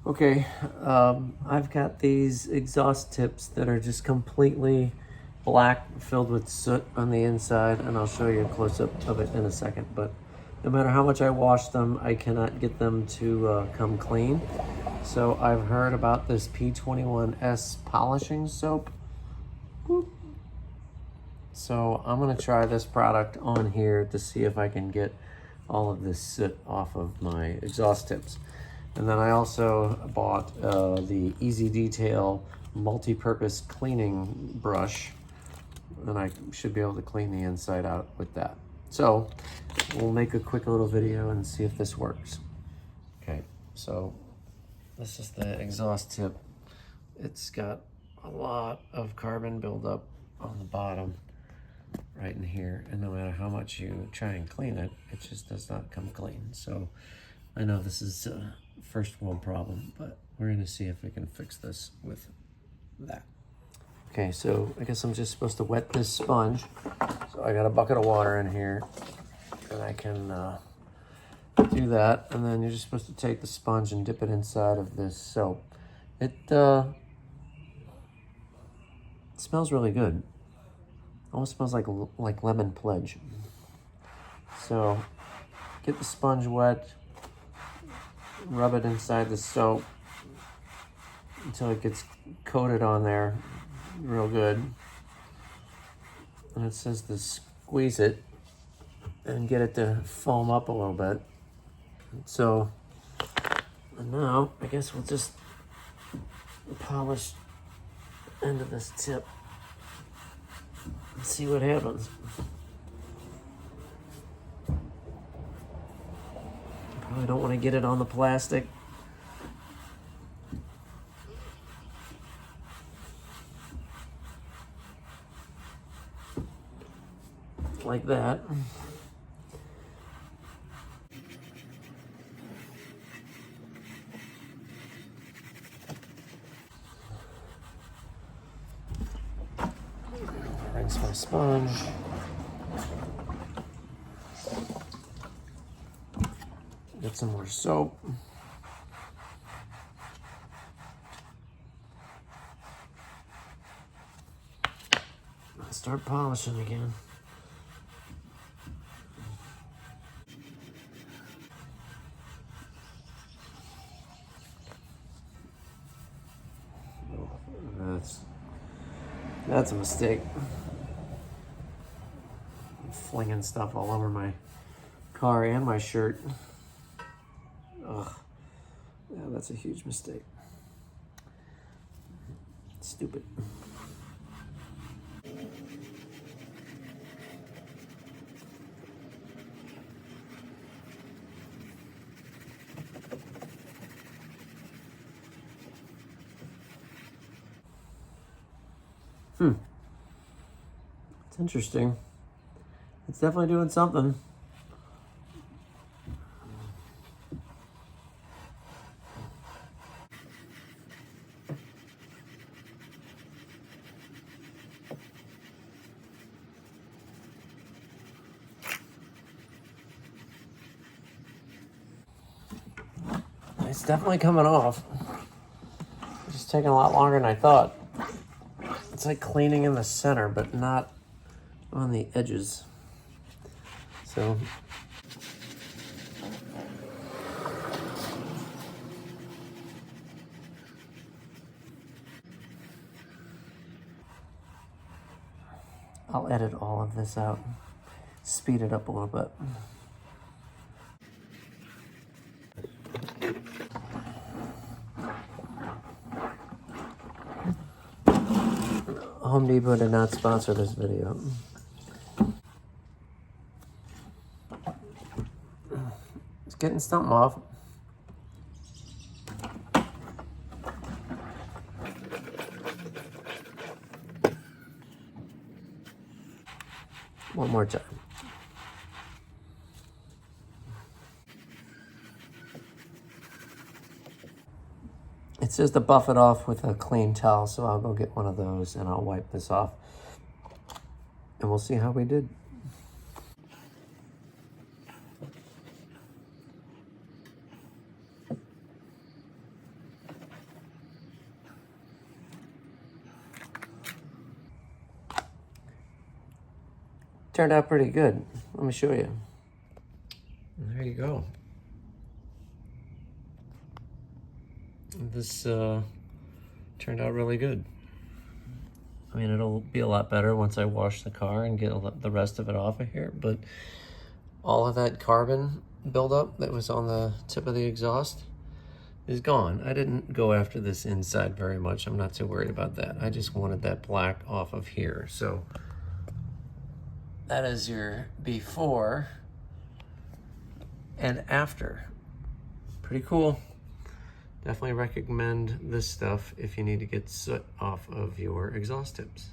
Okay, I've got these exhaust tips that are just completely black, filled with soot on the inside, and I'll show you a close-up of it in a second. But no matter how much I wash them, I cannot get them to come clean. So I've heard about this P21S polishing soap. Boop. So I'm gonna try this product on here to see if I can get all of this soot off of my exhaust tips. And then I also bought the Easy Detail multi-purpose cleaning brush, and I should be able to clean the inside out with that. So we'll make a quick little video and see if this works. Okay, so this is the exhaust tip. It's got a lot of carbon buildup on the bottom right in here, and no matter how much you try and clean it, it just does not come clean. So I know this is a first world problem, but we're gonna see if we can fix this with that. Okay, so I guess I'm just supposed to wet this sponge. So I got a bucket of water in here, and I can do that. And then you're just supposed to take the sponge and dip it inside of this soap. It smells really good. Almost smells like lemon pledge. So get the sponge wet, rub it inside the soap until it gets coated on there real good. And it says to squeeze it and get it to foam up a little bit. So now I guess we'll just polish into this tip and see what happens. Probably don't want to get it on the plastic. Like that. Rinse my sponge. Get some more soap. Start polishing again. That's a mistake. I'm flinging stuff all over my car and my shirt. Ugh. Yeah, that's a huge mistake. Stupid. It's interesting. It's definitely doing something. It's definitely coming off. It's just taking a lot longer than I thought. It's like cleaning in the center, but not on the edges. So I'll edit all of this out, speed it up a little bit. Home Depot did not sponsor this video. It's getting something off. One more time. It says to buff it off with a clean towel, so I'll go get one of those and I'll wipe this off. And we'll see how we did. turned out pretty good. Let me show you. And there you go. This turned out really good. I mean, it'll be a lot better once I wash the car and get the rest of it off of here, but all of that carbon buildup that was on the tip of the exhaust is gone. I didn't go after this inside very much. I'm not too worried about that. I just wanted that black off of here. So that is your before and after. Pretty cool. Definitely recommend this stuff if you need to get soot off of your exhaust tips.